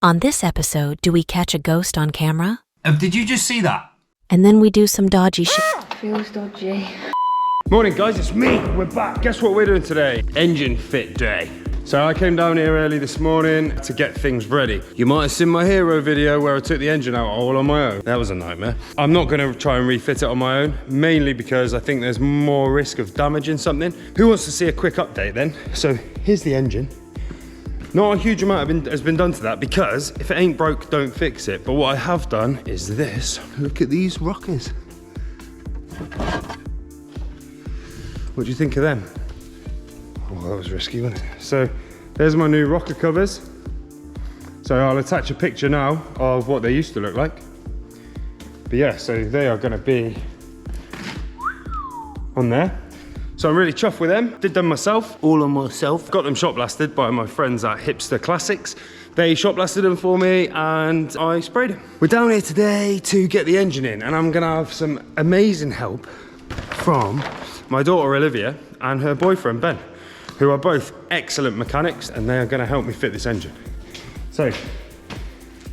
On this episode, do we catch a ghost on camera? Did you just see that? And then we do some dodgy shit. Feels dodgy. Morning guys, it's me, we're back. Guess what we're doing today? Engine fit day. So I came down here early this morning to get things ready. You might have seen my hero video where I took the engine out all on my own. That was a nightmare. I'm not gonna try and refit it on my own, mainly because I think there's more risk of damaging something. Who wants to see a quick update then? So here's the engine. Not a huge amount has been done to that because if it ain't broke, don't fix it. But what I have done is this. Look at these rockers. What do you think of them? Oh, that was risky, wasn't it? So there's my new rocker covers. So I'll attach a picture now of what they used to look like. But yeah, so they are gonna be on there. So I'm really chuffed with them. Did them myself, all on myself. Got them shot blasted by my friends at Hipster Classics. They shot blasted them for me and I sprayed them. We're down here today to get the engine in and I'm gonna have some amazing help from my daughter Olivia and her boyfriend Ben, who are both excellent mechanics and they are gonna help me fit this engine. So,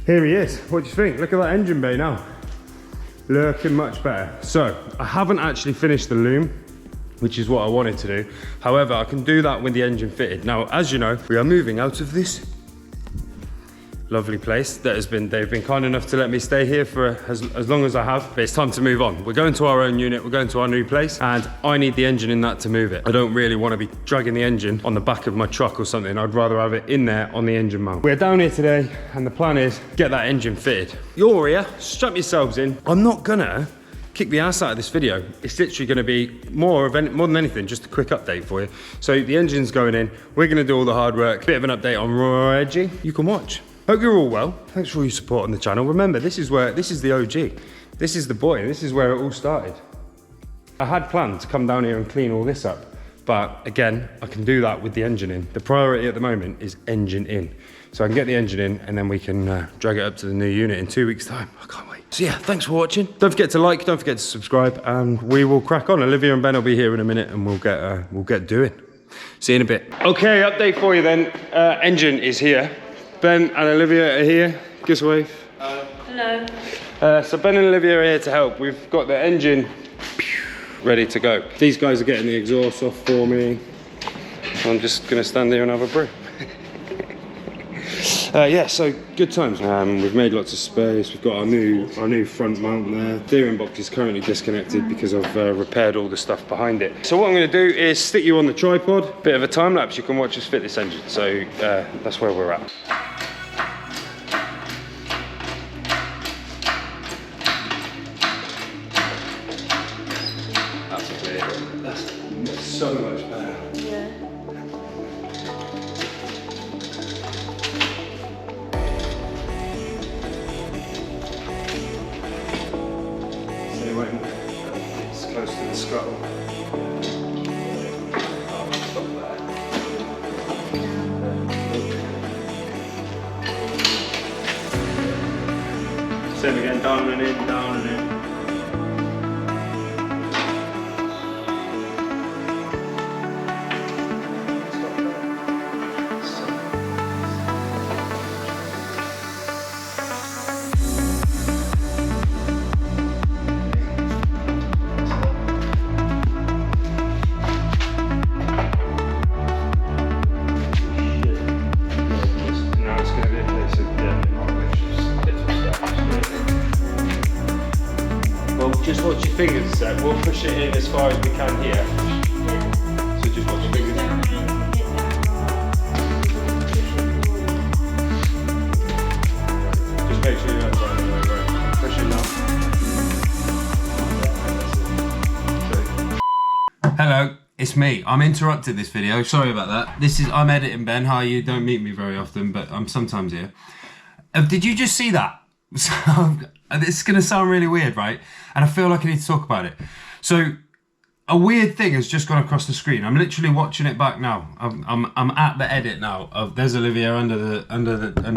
here he is. What do you think? Look at that engine bay now. Looking much better. So, I haven't actually finished the loom, which is what I wanted to do. However, I can do that with the engine fitted. Now, as you know, we are moving out of this lovely place that they've been kind enough to let me stay here for as long as I have, but it's time to move on. We're going to our own unit, we're going to our new place, and I need the engine in that to move it. I don't really want to be dragging the engine on the back of my truck or something. I'd rather have it in there on the engine mount. We're down here today, and the plan is get that engine fitted. You're here, strap yourselves in. I'm not gonna kick the ass out of this video. It's literally going to be more than anything, just a quick update for you. So the engine's going in, we're going to do all the hard work. Bit of an update on Reggie. You can watch. Hope you're all well. Thanks for all your support on the channel. Remember, this is the OG. This is the boy. This is where it all started. I had planned to come down here and clean all this up, but again, I can do that with the engine in. The priority at the moment is engine in. So I can get the engine in and then we can drag it up to the new unit in 2 weeks' time. I can't wait. So yeah, thanks for watching. Don't forget to like, don't forget to subscribe, and we will crack on. Olivia and Ben will be here in a minute and we'll get doing. See you in a bit. Okay, update for you then. Engine is here. Ben and Olivia are here. Give us a wave. Hello. So Ben and Olivia are here to help. We've got the engine ready to go. These guys are getting the exhaust off for me. I'm just gonna stand here and have a brew. Yeah, so good times. We've made lots of space. We've got our new front mount there. Steering box is currently disconnected because I've repaired all the stuff behind it. So what I'm going to do is stick you on the tripod. Bit of a time lapse. You can watch us fit this engine. So that's where we're at. That's clear. That's so much better. Yeah. It's close to the scuttle. Same again, down and in, down and in. Just watch your fingers a sec. We'll push it in as far as we can here. So just watch your fingers. Just make sure you're not going the way, right? Push it now. Hello, it's me. I'm interrupted this video. Sorry about that. I'm editing Ben. Hi, you don't meet me very often, but I'm sometimes here. Did you just see that? So, this is going to sound really weird, right? And I feel like I need to talk about it. So, a weird thing has just gone across the screen. I'm literally watching it back now. I'm at the edit now. There's Olivia under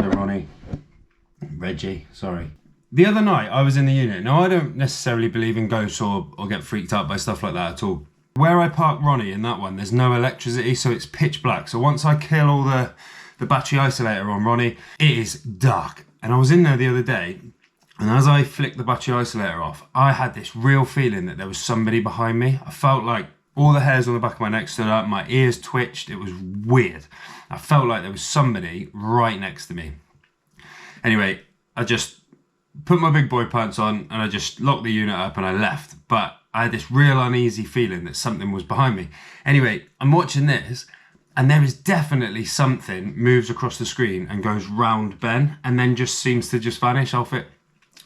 Ronnie. Reggie, sorry. The other night I was in the unit. Now I don't necessarily believe in ghosts or get freaked out by stuff like that at all. Where I parked Ronnie in that one, there's no electricity, so it's pitch black. So once I kill all the the battery isolator on Ronnie. It is dark. And I was in there the other day, and as I flicked the battery isolator off, I had this real feeling that there was somebody behind me. I felt like all the hairs on the back of my neck stood up, my ears twitched, it was weird. I felt like there was somebody right next to me. Anyway, I just put my big boy pants on and I just locked the unit up and I left. But I had this real uneasy feeling that something was behind me. Anyway, I'm watching this and there is definitely something moves across the screen and goes round Ben and then just seems to just vanish off it.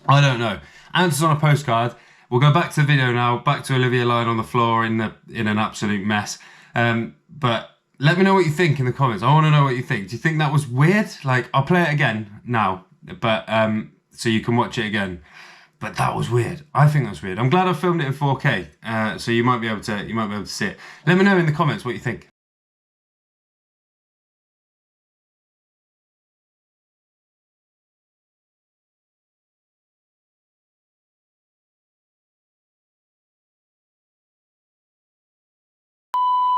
I don't know. Answers on a postcard. We'll go back to the video now, back to Olivia lying on the floor in an absolute mess. But let me know what you think in the comments. I want to know what you think. Do you think that was weird? Like, I'll play it again now, but so you can watch it again. But that was weird. I think that's weird. I'm glad I filmed it in 4K, so you might be able to see it. Let me know in the comments what you think.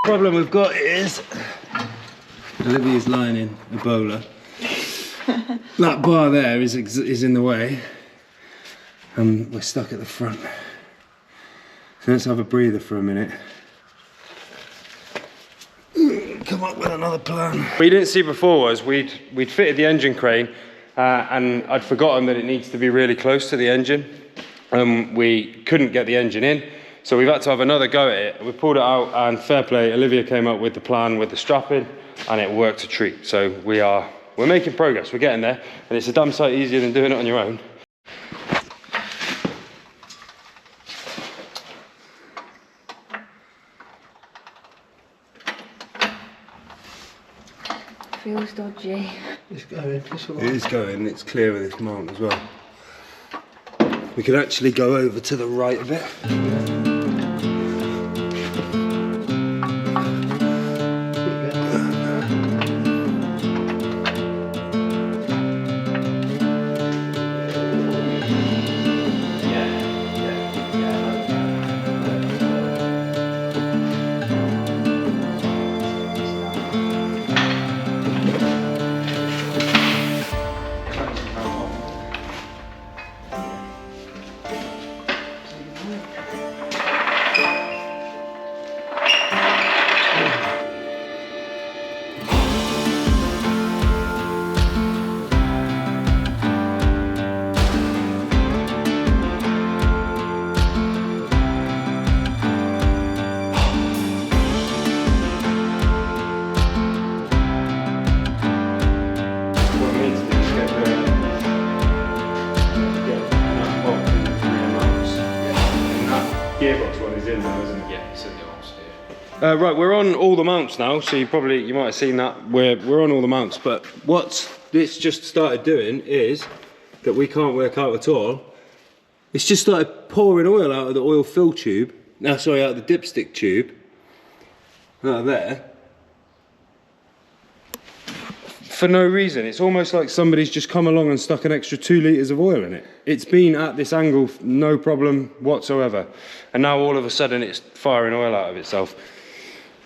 The problem we've got is Olivia's lying in Ebola. That bar there is in the way, and we're stuck at the front. So let's have a breather for a minute. Come up with another plan. What you didn't see before was we'd fitted the engine crane, and I'd forgotten that it needs to be really close to the engine. We couldn't get the engine in. So we've had to have another go at it. We pulled it out and fair play, Olivia came up with the plan with the strapping and it worked a treat. So we're making progress, we're getting there. And it's a damn sight easier than doing it on your own. Feels dodgy. It's going, it's all right. It is going, it's clear of this mount as well. We could actually go over to the right of it. Gearbox one is in now, isn't it? Yeah, it's in the arms here. Right, we're on all the mounts now, so you might have seen that. We're on all the mounts, but what this just started doing is that we can't work out at all. It's just started pouring oil out of the oil fill tube. No, sorry, out of the dipstick tube. Out of there. For no reason. It's almost like somebody's just come along and stuck an extra 2 litres of oil in it. It's been at this angle, no problem whatsoever. And now all of a sudden it's firing oil out of itself.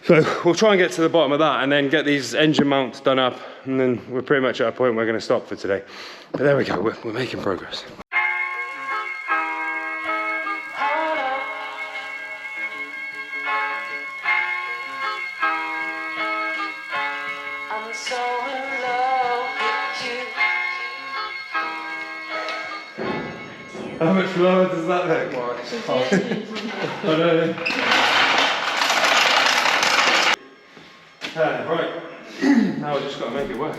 So we'll try and get to the bottom of that and then get these engine mounts done up. And then we're pretty much at a point where we're going to stop for today. But there we go, we're making progress. How much lower does that look? Right, now I've just got to make it work.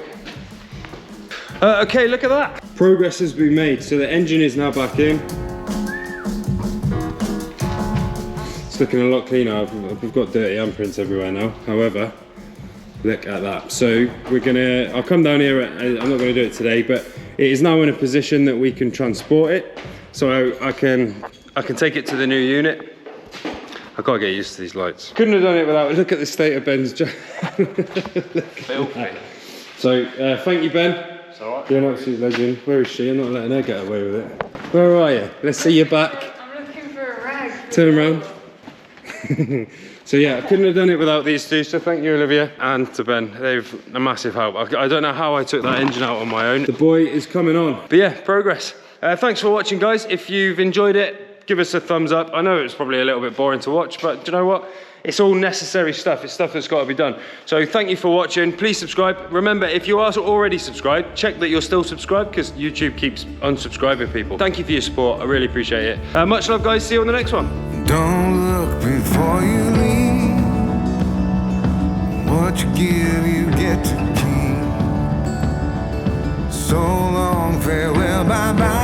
Okay, look at that. Progress has been made, so the engine is now back in. It's looking a lot cleaner. We've got dirty handprints everywhere now. However, look at that. So I'll come down here, I'm not going to do it today, but it is now in a position that we can transport it. So I can take it to the new unit. I've got to get used to these lights. Couldn't have done it without, look at the state of Ben's job. Filthy. So thank you, Ben. It's all right. You're an absolute legend. Where is she? I'm not letting her get away with it. Where are you? Let's see your back. I'm looking for a rag. Turn around. So yeah, I couldn't have done it without these two, so thank you, Olivia, and to Ben. They've a massive help. I don't know how I took that engine out on my own. The boy is coming on. But yeah, progress. Thanks for watching, guys. If you've enjoyed it, give us a thumbs up. I know it's probably a little bit boring to watch, but do you know what? It's all necessary stuff. It's stuff that's got to be done. So thank you for watching. Please subscribe. Remember, if you are already subscribed, check that you're still subscribed because YouTube keeps unsubscribing people. Thank you for your support. I really appreciate it. Much love, guys. See you on the next one. Don't look before you leave. What you give, you get to keep. So long, farewell, bye-bye.